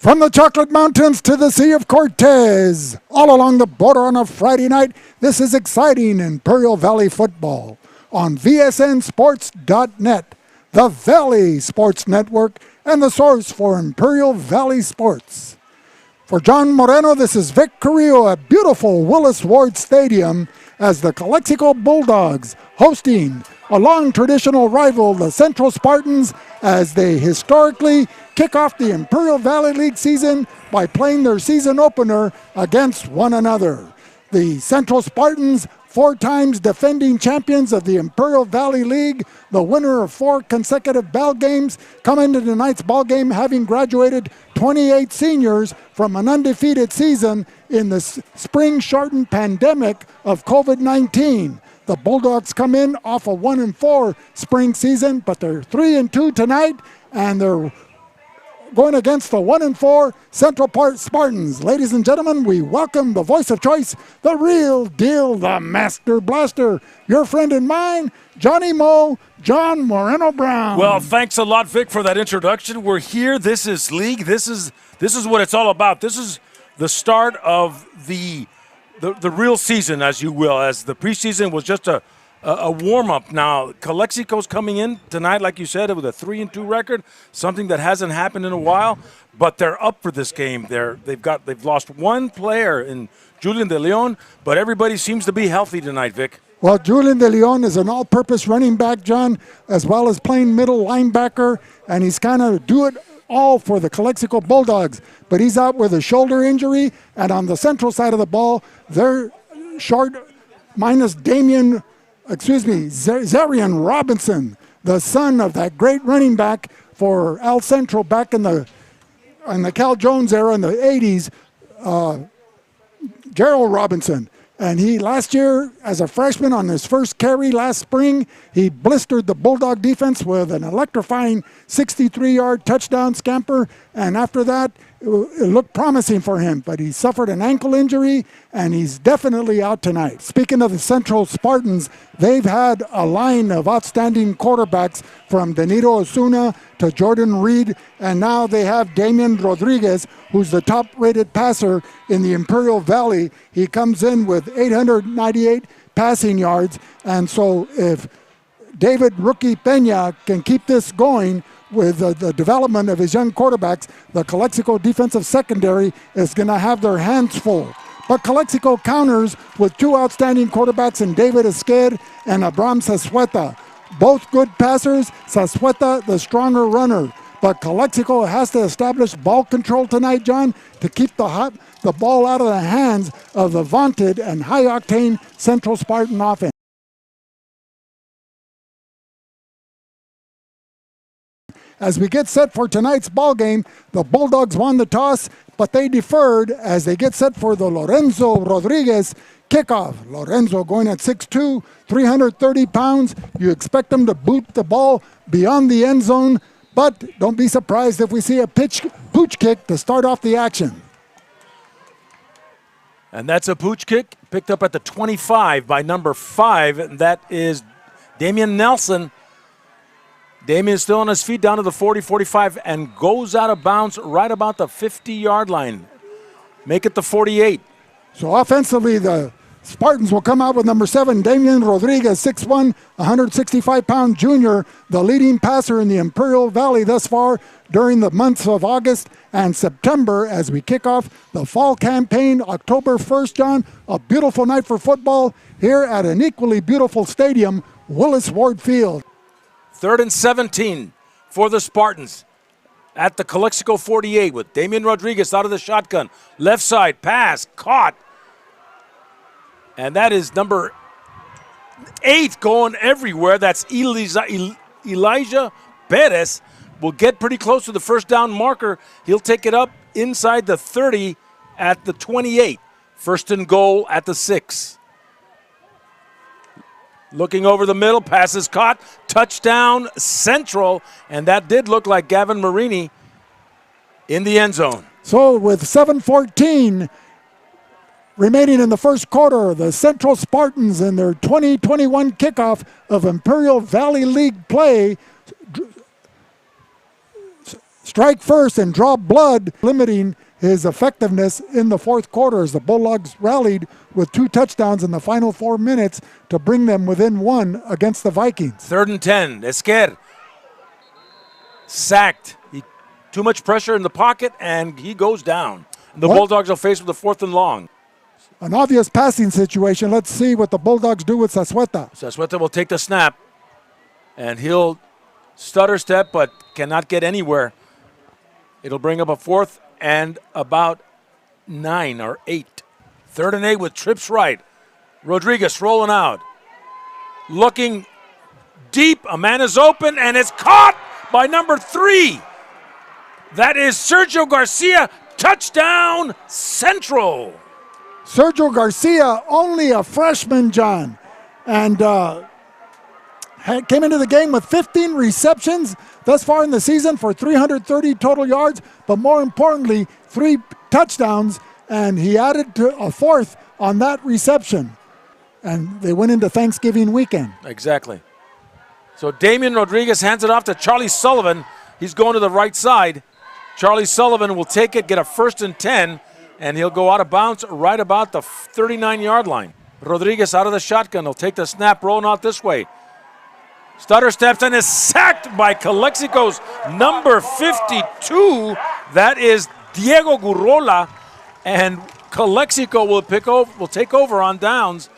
From the Chocolate Mountains to the Sea of Cortez, all along the border on a Friday night, this is exciting Imperial Valley football on VSNSports.net, the Valley Sports Network, and the source for Imperial Valley sports. For John Moreno, this is Vic Carrillo at beautiful Willis Ward Stadium as the Calexico Bulldogs hosting a long traditional rival, the Central Spartans, as they historically kick off the Imperial Valley League season by playing their season opener against one another. The Central Spartans, 4 times defending champions of the Imperial Valley League, the winner of 4 consecutive ball games, come into tonight's ball game having graduated 28 seniors from an undefeated season in the spring-shortened pandemic of COVID-19. The Bulldogs come in off a 1-4 spring season, but they're 3-2 tonight, and they're going against the 1-4 Central Spartans. Ladies and gentlemen, we welcome the voice of choice, the real deal, the Master Blaster, your friend and mine, Johnny Moe, John Moreno Brown. Well, thanks a lot, Vic, for that introduction. We're here. This is league. This is what it's all about. This is the start of the real season, as you will, as the preseason was just a warm-up. Now, Calexico's coming in tonight, like you said, with a 3-2 record, something that hasn't happened in a while, but they're up for this game. They've lost one player in Julian De Leon, but everybody seems to be healthy tonight, Vic. Well, Julian De Leon is an all-purpose running back, John, as well as playing middle linebacker, and he's kind of do it all for the Calexico Bulldogs, but he's out with a shoulder injury, and on the central side of the ball, they're short minus Zarian Robinson, the son of that great running back for Al Central back in the Cal Jones era in the 80s, Gerald Robinson. And he, last year, as a freshman on his first carry last spring, he blistered the Bulldog defense with an electrifying 63-yard touchdown scamper. And after that, it looked promising for him. But he suffered an ankle injury, and he's definitely out tonight. Speaking of the Central Spartans, they've had a line of outstanding quarterbacks from Danilo Osuna to Jordan Reed, and now they have Damian Rodriguez, who's the top-rated passer in the Imperial Valley. He comes in with 898 passing yards, and so if David Rookie Peña can keep this going with the development of his young quarterbacks, the Calexico defensive secondary is going to have their hands full. But Calexico counters with 2 outstanding quarterbacks in David Esquer and Abram Sassueta. Both good passers, Sassueta the stronger runner. But Calexico has to establish ball control tonight, John, to keep the ball out of the hands of the vaunted and high-octane Central Spartan offense. As we get set for tonight's ball game, the Bulldogs won the toss, but they deferred as they get set for the Lorenzo Rodriguez kickoff. Lorenzo going at 6'2", 330 pounds. You expect him to boot the ball beyond the end zone, but don't be surprised if we see a pooch kick to start off the action. And that's a pooch kick picked up at the 25 by number 5, and that is Damian Nelson. Damian is still on his feet down to the 40, 45, and goes out of bounds right about the 50-yard line. Make it the 48. So offensively, the Spartans will come out with number 7, Damian Rodriguez, 6'1", 165-pound junior, the leading passer in the Imperial Valley thus far during the months of August and September as we kick off the fall campaign October 1st, John. A beautiful night for football here at an equally beautiful stadium, Willis Ward Field. 3rd and 17 for the Spartans at the Calexico 48 with Damian Rodriguez out of the shotgun. Left side pass, caught. And that is number 8 going everywhere. That's Elijah Perez. Will get pretty close to the first down marker. He'll take it up inside the 30 at the 28. 1st and goal at the 6. Looking over the middle, pass is caught, touchdown Central, and that did look like Gavin Marini in the end zone. So with 7:14 remaining in the first quarter, the Central Spartans in their 2021 kickoff of Imperial Valley League play strike first and draw blood, limiting his effectiveness in the fourth quarter as the Bulldogs rallied with 2 touchdowns in the final 4 minutes to bring them within 1 against the Vikings. 3rd and 10. Esquer sacked. Too much pressure in the pocket, and he goes down. The Bulldogs will face with the 4th and long. An obvious passing situation. Let's see what the Bulldogs do with Sasueta. Sasueta will take the snap, and he'll stutter step but cannot get anywhere. It'll bring up a 4th and about 9 or 8. 3rd and 8 with trips right. Rodriguez rolling out. Looking deep. A man is open, and it's caught by number 3. That is Sergio Garcia. Touchdown, Central. Sergio Garcia, only a freshman, John, and came into the game with 15 receptions thus far in the season for 330 total yards, but more importantly, 3 touchdowns, and he added to a 4th on that reception. And they went into Thanksgiving weekend. Exactly. So Damian Rodriguez hands it off to Charlie Sullivan. He's going to the right side. Charlie Sullivan will take it, get a 1st and 10, and he'll go out of bounds right about the 39-yard line. Rodriguez out of the shotgun. He'll take the snap, rolling out this way. Stutter steps and is sacked by Calexico's number 52. That is Diego Gurrola, and Calexico will take over on downs.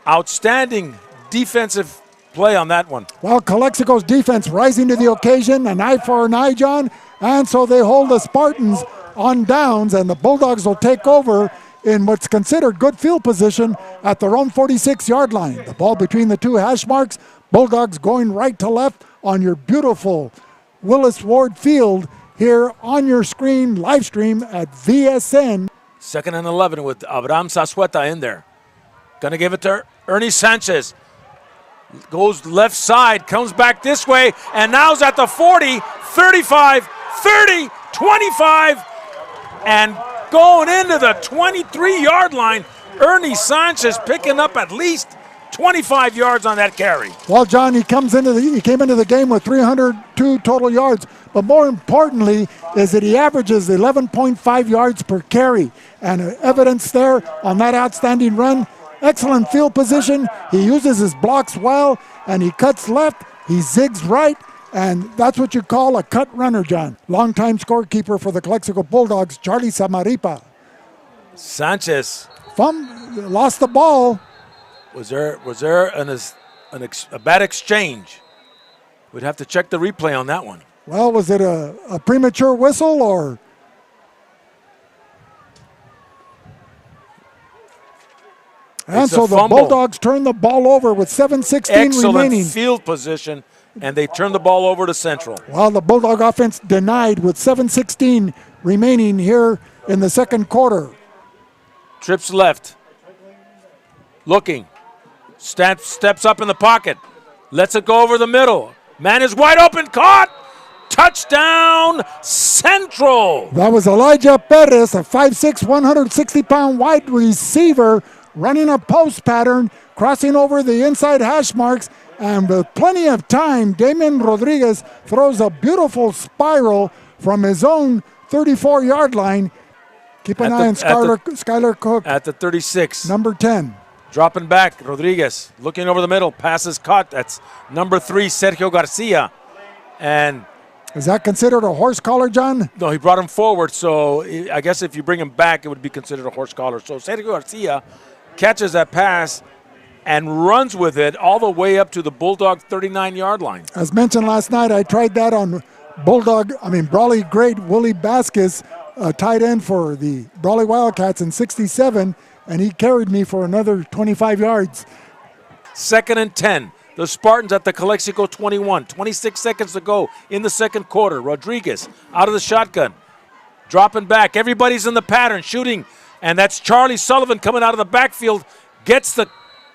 Outstanding defensive play on that one. Well, Calexico's defense rising to the occasion, an eye for an eye, John, and so they hold the Spartans on downs, and the Bulldogs will take over in what's considered good field position at their own 46-yard line. The ball between the 2 hash marks, Bulldogs going right to left on your beautiful Willis Ward Field here on your screen, live stream at VSN. 2nd and 11 with Abraham Sasueta in there. Gonna give it to Ernie Sanchez. Goes left side, comes back this way, and now's at the 40, 35, 30, 25, and going into the 23-yard line. Ernie Sanchez picking up at least 25 yards on that carry. Well, John, he came into the game with 302 total yards, but more importantly is that he averages 11.5 yards per carry, and evidence there on that outstanding run. Excellent field position. He uses his blocks well, and he cuts left, he zigs right, and that's what you call a cut runner, John. Longtime scorekeeper for the Calexico Bulldogs, Charlie Samaripa. Sanchez Lost the ball. Was there a bad exchange? We'd have to check the replay on that one. Well, was it a premature whistle or? And so the fumble. Bulldogs turn the ball over with 7:16 remaining. Excellent field position, and they turn the ball over to Central. Well, the Bulldog offense denied with 7:16 remaining here in the second quarter. Trips left. Looking. Steps up in the pocket. Lets it go over the middle. Man is wide open. Caught. Touchdown, Central. That was Elijah Perez, a 5'6", 160-pound wide receiver, running a post pattern, crossing over the inside hash marks, and with plenty of time, Damian Rodriguez throws a beautiful spiral from his own 34-yard line. Keep an eye on Skylar Cook. At the 36. Number 10. Dropping back, Rodriguez looking over the middle. Passes caught. That's number 3, Sergio Garcia. And is that considered a horse collar, John? no, he brought him forward, so I guess if you bring him back, it would be considered a horse collar. So Sergio Garcia catches that pass and runs with it all the way up to the Bulldog 39-yard line. As mentioned last night, I tried that on Brawley great Willie Vasquez, tight end for the Brawley Wildcats in 67, and he carried me for another 25 yards. 2nd and 10. The Spartans at the Calexico 21. 26 seconds to go in the second quarter. Rodriguez out of the shotgun. Dropping back. Everybody's in the pattern, shooting. And that's Charlie Sullivan coming out of the backfield. Gets the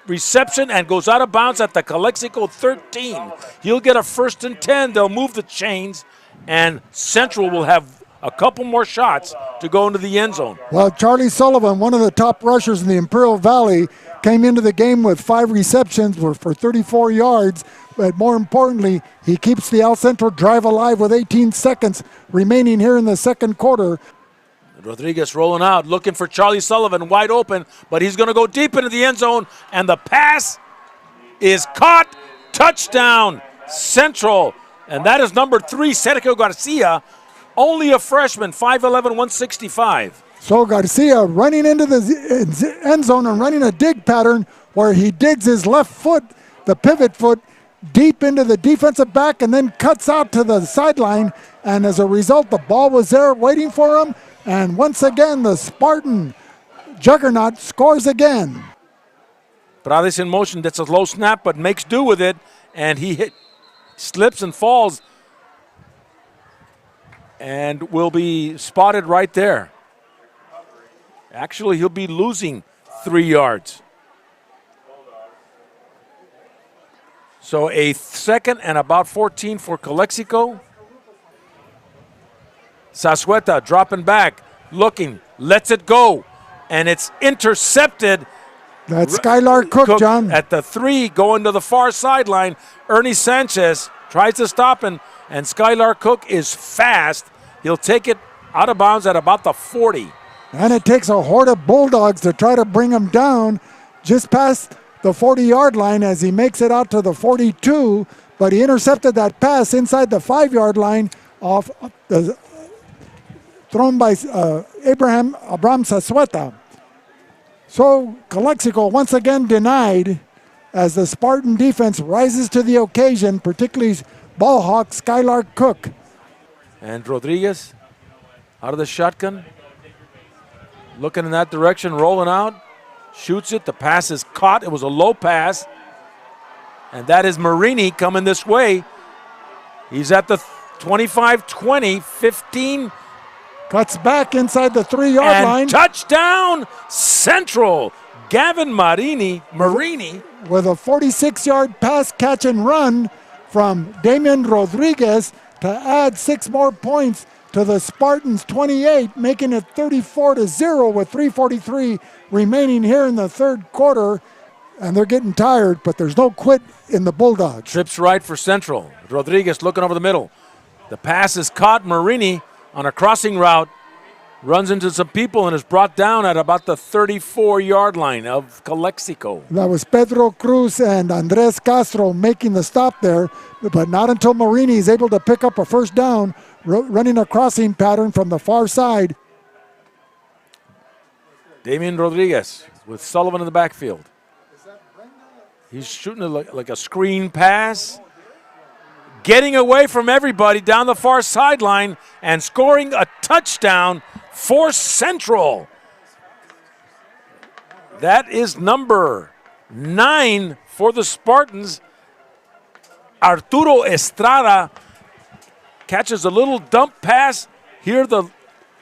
reception and goes out of bounds at the Calexico 13. He'll get a 1st and 10. They'll move the chains. And Central will have a couple more shots to go into the end zone. Well, Charlie Sullivan, one of the top rushers in the Imperial Valley, came into the game with 5 receptions for 34 yards. But more importantly, he keeps the El Centro drive alive with 18 seconds remaining here in the second quarter. Rodriguez rolling out, looking for Charlie Sullivan, wide open, but he's going to go deep into the end zone, and the pass is caught. Touchdown, Central. And that is number 3, Sergio Garcia, only a freshman, 5'11", 165. So Garcia running into the end zone and running a dig pattern where he digs his left foot, the pivot foot, deep into the defensive back and then cuts out to the sideline. And as a result, the ball was there waiting for him. And once again, the Spartan juggernaut scores again. Prades in motion, that's a low snap, but makes do with it. And he slips and falls and will be spotted right there. Actually, he'll be losing 3 yards. So a second and about 14 for Calexico. Sasueta dropping back, looking, lets it go, and it's intercepted. That's Skylar Cook, John. At the 3, going to the far sideline. Ernie Sanchez tries to stop, and Skylar Cook is fast. He'll take it out of bounds at about the 40. And it takes a horde of Bulldogs to try to bring him down just past the 40-yard line as he makes it out to the 42, but he intercepted that pass inside the 5-yard line off the thrown by Abram Sasueta. So Calexico once again denied as the Spartan defense rises to the occasion, particularly ball hawk Skylar Cook. And Rodriguez out of the shotgun, looking in that direction, rolling out, shoots it. The pass is caught. It was a low pass. And that is Marini coming this way. He's at the 25, 20, 15. Cuts back inside the 3-yard line. Touchdown, Central. Gavin Marini with a 46-yard pass, catch, and run from Damian Rodriguez to add 6 more points to the Spartans' 28, making it 34-0 with 3:43 remaining here in the third quarter. And they're getting tired, but there's no quit in the Bulldogs. Trips right for Central. Rodriguez looking over the middle. The pass is caught. Marini on a crossing route runs into some people and is brought down at about the 34-yard line of Calexico. That was Pedro Cruz and Andres Castro making the stop there, but not until Marini is able to pick up a first down, running a crossing pattern from the far side. Damian Rodriguez with Sullivan in the backfield. He's shooting like a screen pass, getting away from everybody down the far sideline and scoring a touchdown for Central. That is number 9 for the Spartans. Arturo Estrada catches a little dump pass here, the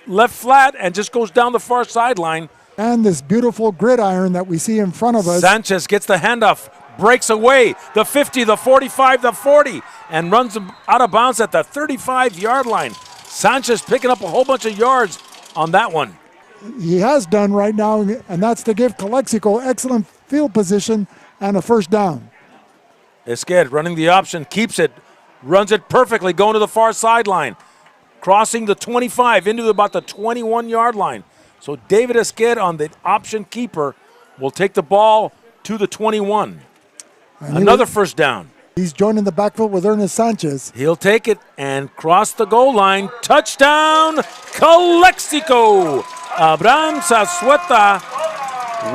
left flat, and just goes down the far sideline. And this beautiful gridiron that we see in front of us. Sanchez gets the handoff, breaks away, the 50, the 45, the 40, and runs him out of bounds at the 35-yard line. Sanchez picking up a whole bunch of yards on that one. He has done right now, and that's to give Calexico excellent field position and a first down. Esquer running the option, keeps it, runs it perfectly, going to the far sideline, crossing the 25 into about the 21-yard line. So David Esquer on the option keeper will take the ball to the 21. Another first down. He's joining the backfield with Ernest Sanchez. He'll take it and cross the goal line. Touchdown, Calexico. Abraham Sasueta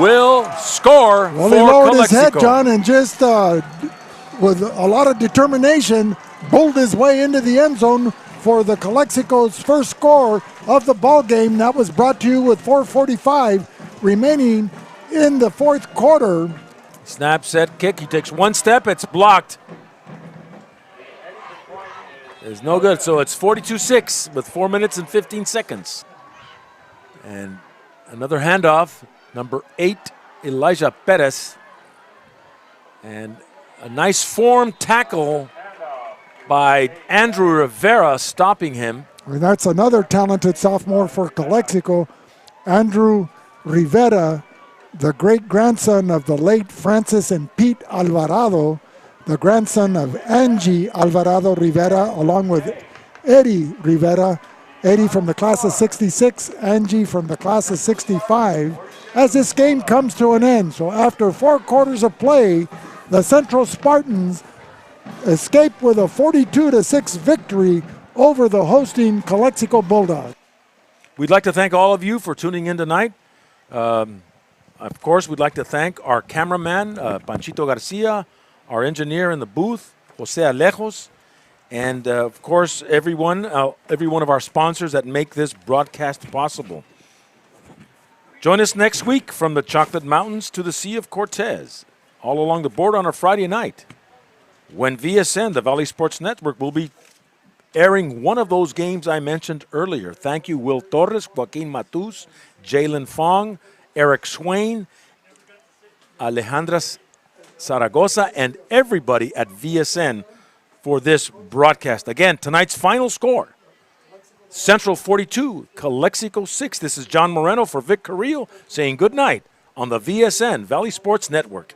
will score for Calexico. He lowered his head, John, and just with a lot of determination, bowled his way into the end zone for the Calexico's first score of the ball game. That was brought to you with 4:45 remaining in the fourth quarter. Snap, set, kick. He takes one step. It's blocked. It's no good. So it's 42-6 with 4 minutes and 15 seconds. And another handoff. Number 8, Elijah Perez. And a nice form tackle by Andrew Rivera stopping him. And that's another talented sophomore for Calexico, Andrew Rivera, the great-grandson of the late Francis and Pete Alvarado, the grandson of Angie Alvarado Rivera, along with Eddie Rivera, Eddie from the class of 66, Angie from the class of 65, as this game comes to an end. So after 4 quarters of play, the Central Spartans escape with a 42-6 victory over the hosting Calexico Bulldogs. We'd like to thank all of you for tuning in tonight. Of course, we'd like to thank our cameraman, Panchito Garcia, our engineer in the booth, Jose Alejos, and of course, every one of our sponsors that make this broadcast possible. Join us next week from the Chocolate Mountains to the Sea of Cortez, all along the border on a Friday night, when VSN, the Valley Sports Network, will be airing one of those games I mentioned earlier. Thank you, Will Torres, Joaquin Matus, Jalen Fong, Eric Swain, Alejandra Zaragoza, and everybody at VSN for this broadcast. Again, tonight's final score, Central 42, Calexico 6. This is John Moreno for Vic Carrillo saying good night on the VSN Valley Sports Network.